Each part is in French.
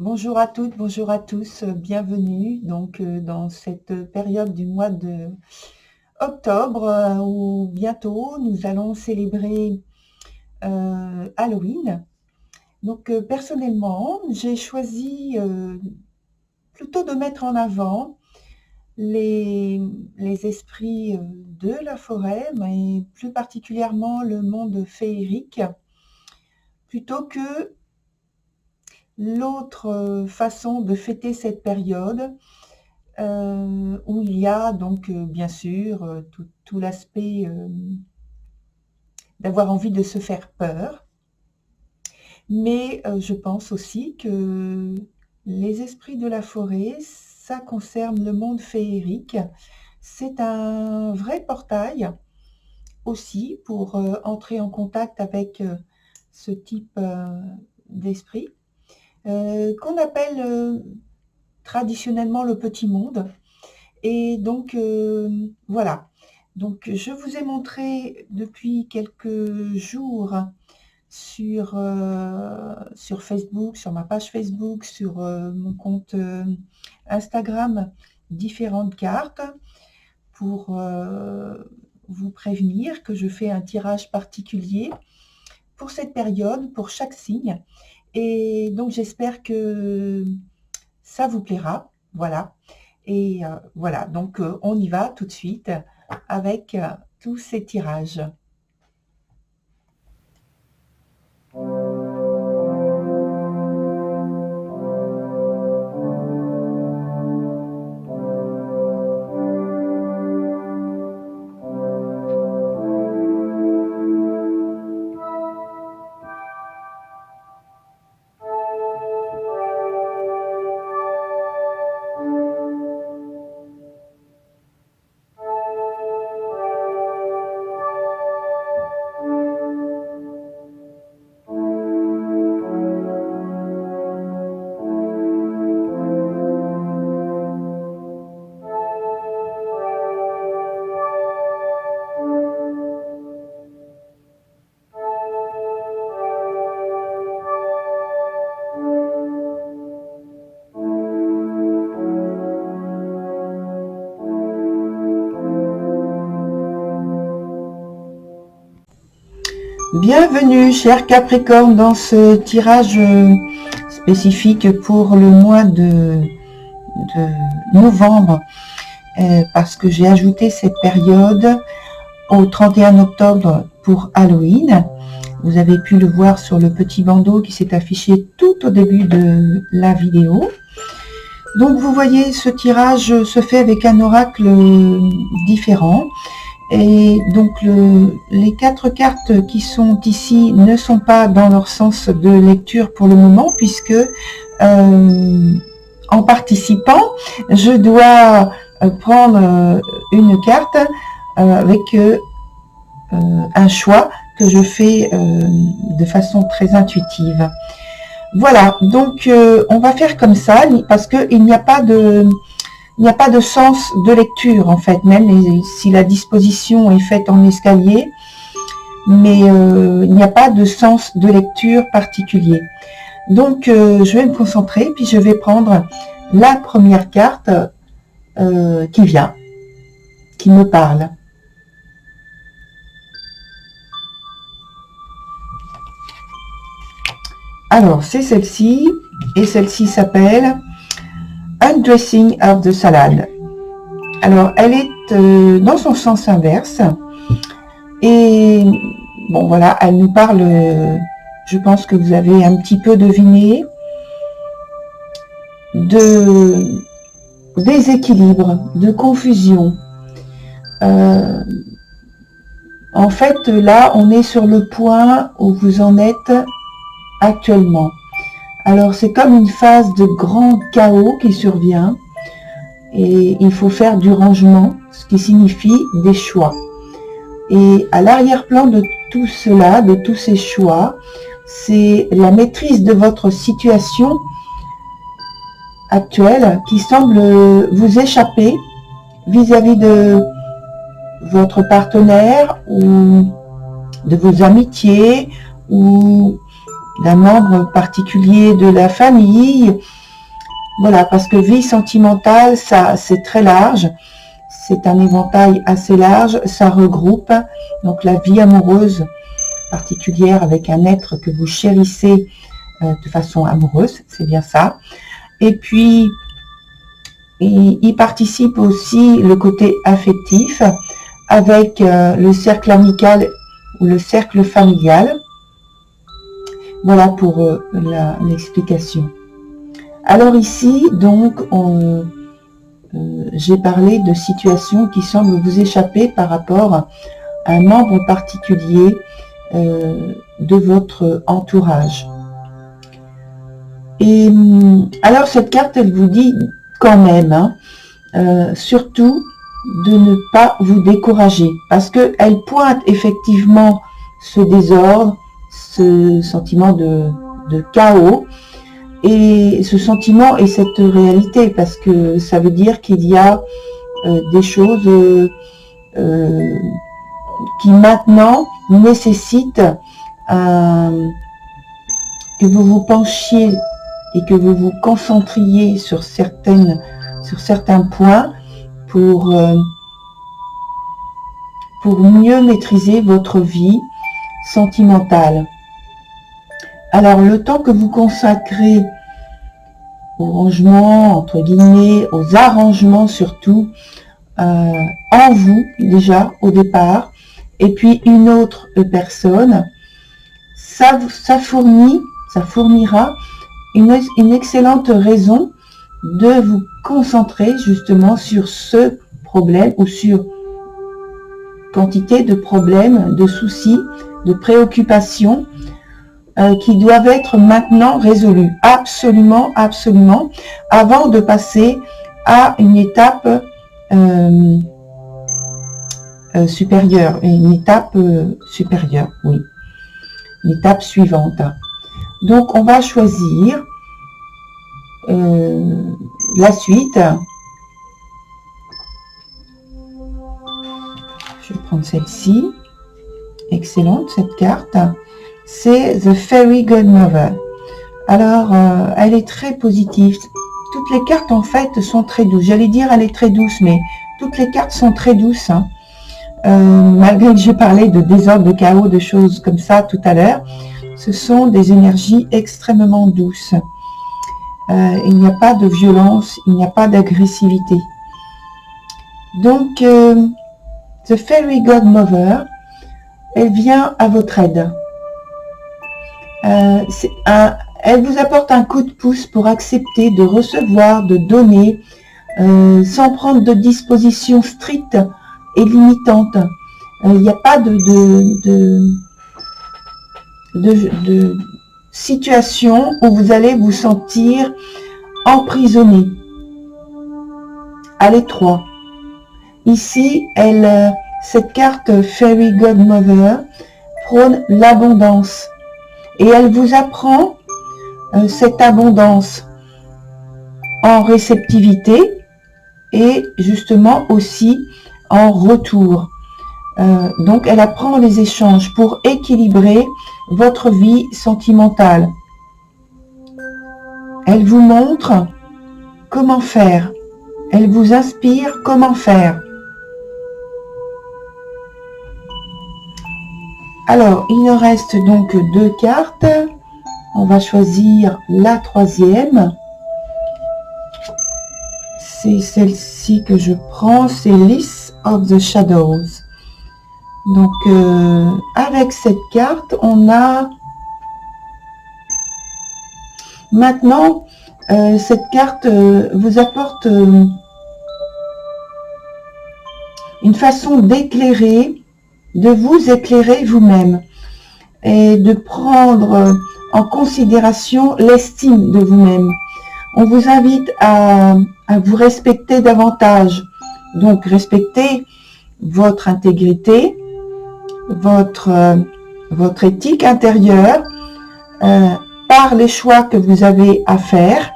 Bonjour à toutes, bonjour à tous, bienvenue dans cette période du mois de octobre où bientôt nous allons célébrer Halloween. Personnellement, j'ai choisi plutôt de mettre en avant les, les esprits de la forêt, mais plus particulièrement le monde féerique, plutôt que l'autre façon de fêter cette période où il y a bien sûr tout l'aspect d'avoir envie de se faire peur, mais je pense aussi que les esprits de la forêt, ça concerne le monde féerique. C'est un vrai portail aussi pour entrer en contact avec ce type d'esprit qu'on appelle traditionnellement le petit monde. Et voilà. Donc, je vous ai montré depuis quelques jours sur Facebook, sur ma page Facebook, sur mon compte Instagram, différentes cartes pour vous prévenir que je fais un tirage particulier pour cette période, pour chaque signe. Et donc, j'espère que ça vous plaira. Voilà. Et voilà, on y va tout de suite avec tous ces tirages. Bienvenue, cher Capricorne, dans ce tirage spécifique pour le mois de novembre, parce que j'ai ajouté cette période au 31 octobre pour Halloween. Vous avez pu le voir sur le petit bandeau qui s'est affiché tout au début de la vidéo. Donc vous voyez, ce tirage se fait avec un oracle différent. Et donc les 4 cartes qui sont ici ne sont pas dans leur sens de lecture pour le moment, puisque en participant, je dois prendre une carte avec un choix que je fais de façon très intuitive. Voilà, donc on va faire comme ça, parce qu'il n'y a pas de sens de lecture en fait, même si la disposition est faite en escalier, mais il n'y a pas de sens de lecture particulier. Donc je vais me concentrer, puis je vais prendre la première carte qui me parle. Alors c'est celle-ci, et celle-ci s'appelle Undressing of the Salad. Alors, elle est dans son sens inverse. Et bon, voilà, elle nous parle, je pense que vous avez un petit peu deviné, de déséquilibre, de confusion. En fait, là, on est sur le point où vous en êtes actuellement. Alors, c'est comme une phase de grand chaos qui survient et il faut faire du rangement, ce qui signifie des choix. Et à l'arrière-plan de tout cela, de tous ces choix, c'est la maîtrise de votre situation actuelle qui semble vous échapper vis-à-vis de votre partenaire ou de vos amitiés ou d'un membre particulier de la famille. Voilà, parce que vie sentimentale, ça c'est très large. C'est un éventail assez large. Ça regroupe donc la vie amoureuse particulière avec un être que vous chérissez de façon amoureuse, c'est bien ça. Et puis, il participe aussi le côté affectif avec le cercle amical ou le cercle familial. Voilà pour l'explication. Alors ici, donc, j'ai parlé de situations qui semblent vous échapper par rapport à un membre particulier de votre entourage. Et alors cette carte, elle vous dit quand même, hein, surtout de ne pas vous décourager, parce qu'elle pointe effectivement ce désordre, ce sentiment de chaos, et ce sentiment et cette réalité, parce que ça veut dire qu'il y a des choses qui maintenant nécessitent que vous vous penchiez et que vous vous concentriez sur certains points pour mieux maîtriser votre vie sentimentale. Alors, le temps que vous consacrez au rangement, entre guillemets, aux arrangements surtout, en vous, déjà, au départ, et puis une autre personne, ça fournira une excellente raison de vous concentrer justement sur ce problème ou sur quantité de problèmes, de soucis, de préoccupations qui doivent être maintenant résolus. Absolument, absolument, avant de passer à une étape supérieure. Une étape supérieure, oui. Une étape suivante. Donc, on va choisir la suite. Je vais prendre celle-ci. Excellente, cette carte. C'est The Fairy Godmother. Alors, elle est très positive. Toutes les cartes, en fait, sont très douces. J'allais dire, elle est très douce, mais toutes les cartes sont très douces. Hein. Malgré que j'ai parlé de désordre, de chaos, de choses comme ça tout à l'heure, ce sont des énergies extrêmement douces. Il n'y a pas de violence, il n'y a pas d'agressivité. Donc, The Fairy Godmother, elle vient à votre aide. Elle vous apporte un coup de pouce pour accepter de recevoir, de donner, sans prendre de dispositions strictes et limitantes. Il n'y a pas de situation où vous allez vous sentir emprisonné, à l'étroit. Ici, cette carte Fairy Godmother prône l'abondance et elle vous apprend cette abondance en réceptivité et justement aussi en retour. Donc, elle apprend les échanges pour équilibrer votre vie sentimentale. Elle vous montre comment faire. Elle vous inspire comment faire. Alors, il nous reste donc 2 cartes. On va choisir la 3e. C'est celle-ci que je prends. C'est List of the Shadows. Donc, avec cette carte, on a maintenant, cette carte vous apporte une façon d'éclairer, de vous éclairer vous-même et de prendre en considération l'estime de vous-même. On vous invite à vous respecter davantage. Donc, respecter votre intégrité, votre éthique intérieure par les choix que vous avez à faire.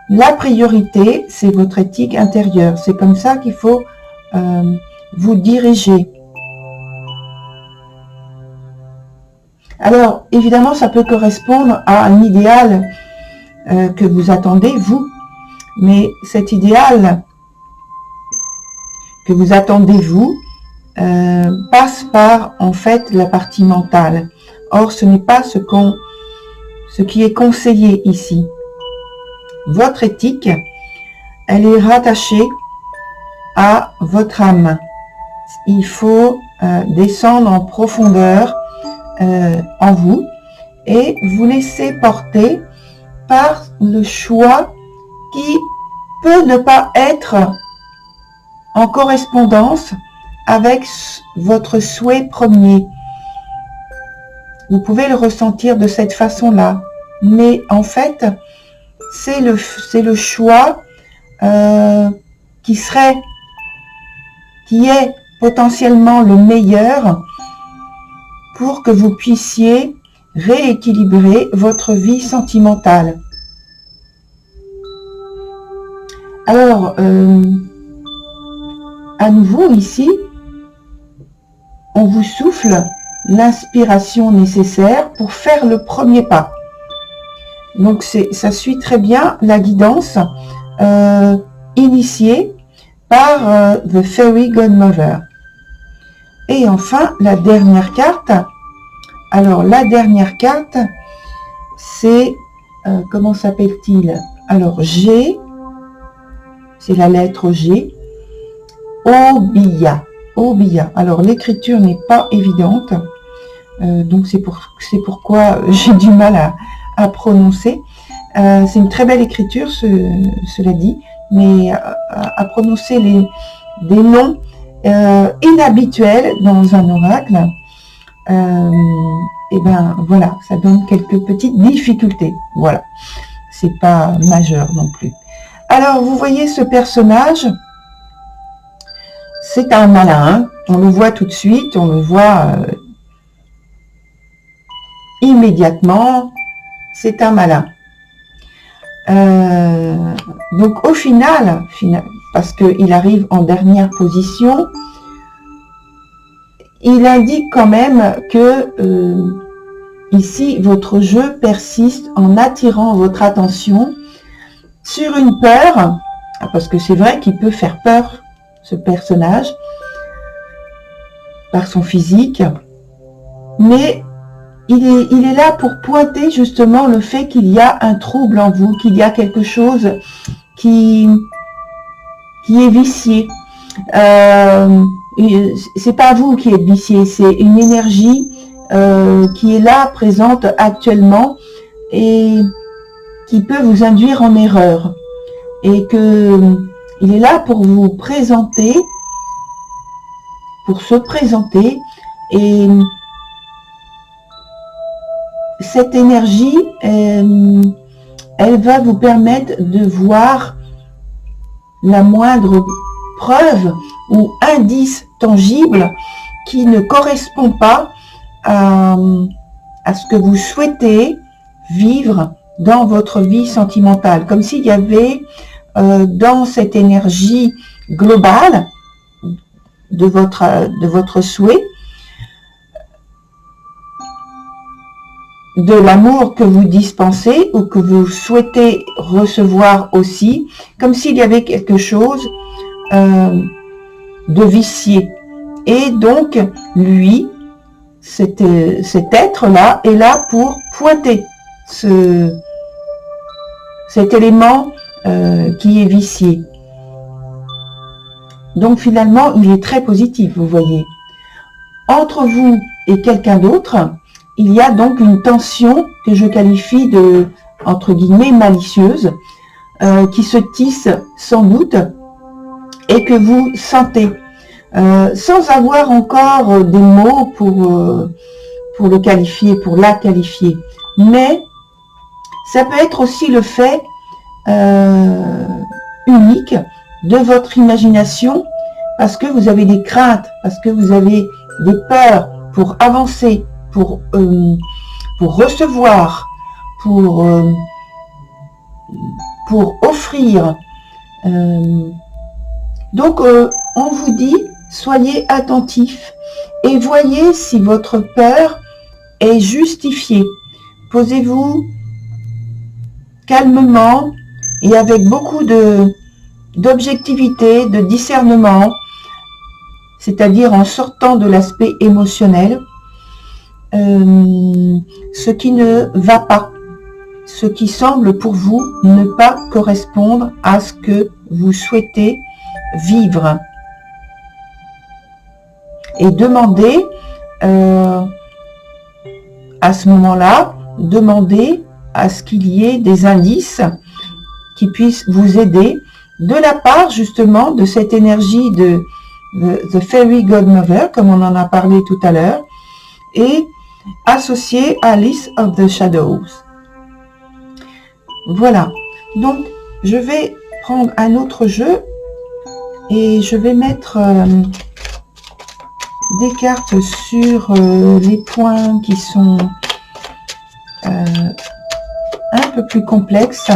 La priorité, c'est votre éthique intérieure. C'est comme ça qu'il faut vous diriger. Alors, évidemment, ça peut correspondre à un idéal que vous attendez, vous, mais cet idéal que vous attendez, vous, passe par, en fait, la partie mentale. Or, ce n'est pas ce qui est conseillé ici. Votre éthique, elle est rattachée à votre âme. Il faut descendre en profondeur en vous et vous laisser porter par le choix qui peut ne pas être en correspondance avec votre souhait premier. Vous pouvez le ressentir de cette façon-là, mais en fait, c'est le choix qui est potentiellement le meilleur pour que vous puissiez rééquilibrer votre vie sentimentale. Alors, à nouveau ici, on vous souffle l'inspiration nécessaire pour faire le premier pas. Donc, ça suit très bien la guidance initiée par The Fairy Godmother. Et enfin, la dernière carte. Alors, la dernière carte, c'est, comment s'appelle-t-il? Alors, G, c'est la lettre G. Obia. Obia. Alors, l'écriture n'est pas évidente. Donc, c'est pourquoi j'ai du mal à prononcer. C'est une très belle écriture, cela dit, mais à prononcer des noms inhabituels dans un oracle, et ben voilà, ça donne quelques petites difficultés. Voilà, c'est pas majeur non plus. Alors, vous voyez ce personnage, c'est un malin, hein. On le voit tout de suite, on le voit immédiatement, c'est un malin. Donc au final, parce qu'il arrive en dernière position, il indique quand même que ici, votre jeu persiste en attirant votre attention sur une peur, parce que c'est vrai qu'il peut faire peur, ce personnage, par son physique, mais il est là pour pointer justement le fait qu'il y a un trouble en vous, qu'il y a quelque chose qui est vicié. C'est pas vous qui êtes vicié, c'est une énergie qui est là, présente actuellement et qui peut vous induire en erreur. Et que il est là pour vous présenter, pour se présenter, et cette énergie, elle va vous permettre de voir la moindre preuve ou indice tangible qui ne correspond pas à ce que vous souhaitez vivre dans votre vie sentimentale. Comme s'il y avait dans cette énergie globale de votre souhait, de l'amour que vous dispensez ou que vous souhaitez recevoir aussi, comme s'il y avait quelque chose de vicié. Et donc, lui, cet être-là, est là pour pointer cet élément qui est vicié. Donc, finalement, il est très positif, vous voyez. Entre vous et quelqu'un d'autre, il y a donc une tension que je qualifie de, entre guillemets, malicieuse, qui se tisse sans doute et que vous sentez, sans avoir encore des mots pour le qualifier, pour la qualifier. Mais ça peut être aussi le fait unique de votre imagination, parce que vous avez des craintes, parce que vous avez des peurs pour avancer, pour recevoir, pour offrir. Donc, on vous dit, soyez attentifs et voyez si votre peur est justifié. Posez-vous calmement et avec beaucoup d'objectivité, de discernement, c'est-à-dire en sortant de l'aspect émotionnel, ce qui ne va pas, ce qui semble pour vous ne pas correspondre à ce que vous souhaitez vivre. Et demandez, à ce moment-là, demandez à ce qu'il y ait des indices qui puissent vous aider de la part justement de cette énergie de The Fairy Godmother, comme on en a parlé tout à l'heure, et associée à Alice of the Shadows. Voilà, donc je vais prendre un autre jeu et je vais mettre des cartes sur les points qui sont un peu plus complexes.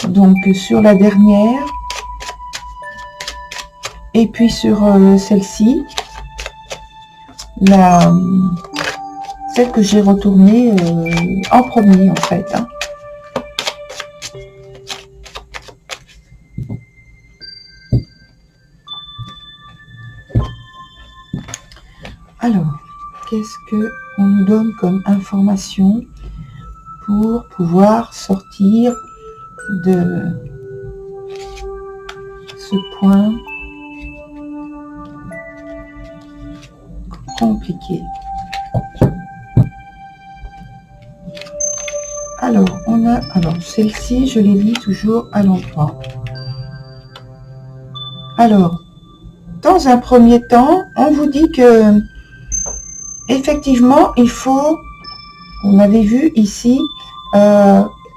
Donc sur la dernière et puis sur celle-ci, celle que j'ai retournée en premier en fait. Alors, qu'est-ce que on nous donne comme information pour pouvoir sortir de ce point compliqué? Alors, celle-ci, je les lis toujours à l'endroit. Alors, dans un premier temps, on vous dit que effectivement, il faut, on avait vu ici,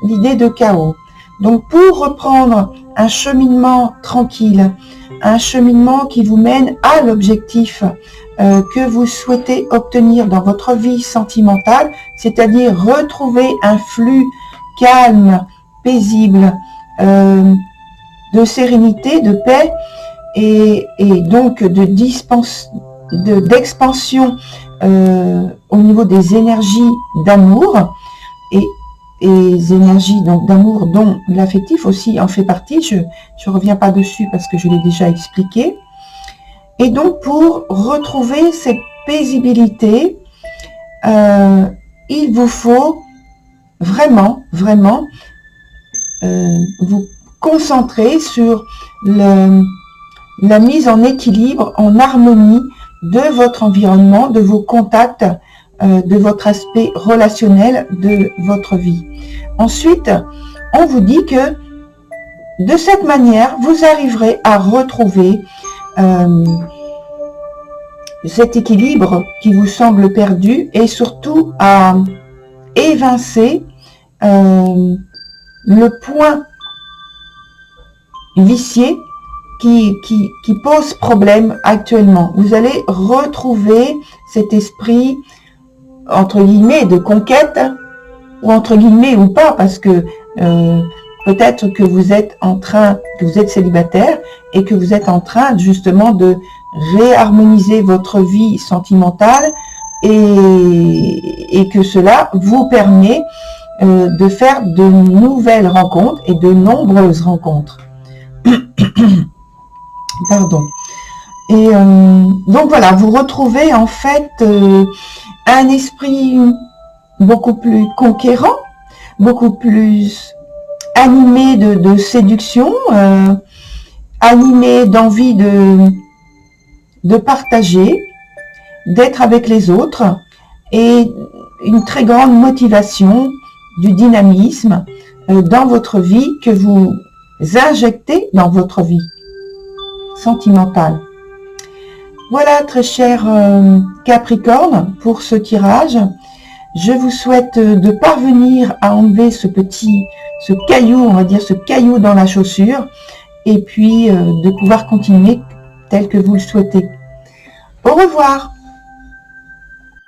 l'idée de chaos. Donc, pour reprendre un cheminement tranquille, un cheminement qui vous mène à l'objectif que vous souhaitez obtenir dans votre vie sentimentale, c'est-à-dire retrouver un flux calme, paisible, de sérénité, de paix, et donc d'expansion au niveau des énergies d'amour, et les énergies d'amour dont l'affectif aussi en fait partie. Je ne reviens pas dessus parce que je l'ai déjà expliqué. Et donc pour retrouver cette paisibilité, il vous faut vraiment vous concentrer sur la mise en équilibre, en harmonie de votre environnement, de vos contacts, de votre aspect relationnel de votre vie. Ensuite, on vous dit que de cette manière, vous arriverez à retrouver cet équilibre qui vous semble perdu, et surtout à évincer le point vicié qui pose problème actuellement. Vous allez retrouver cet esprit entre guillemets de conquête, ou entre guillemets ou pas, parce que peut-être que vous êtes célibataire et que vous êtes en train justement de réharmoniser votre vie sentimentale, et que cela vous permet de faire de nouvelles rencontres et de nombreuses rencontres. Pardon. Et donc voilà, vous retrouvez en fait un esprit beaucoup plus conquérant, beaucoup plus animé de séduction, animé d'envie de partager, d'être avec les autres, et une très grande motivation, du dynamisme dans votre vie que vous injectez dans votre vie sentimentale. Voilà, très cher Capricorne, pour ce tirage. Je vous souhaite de parvenir à enlever ce caillou, on va dire ce caillou dans la chaussure, et puis de pouvoir continuer tel que vous le souhaitez. Au revoir.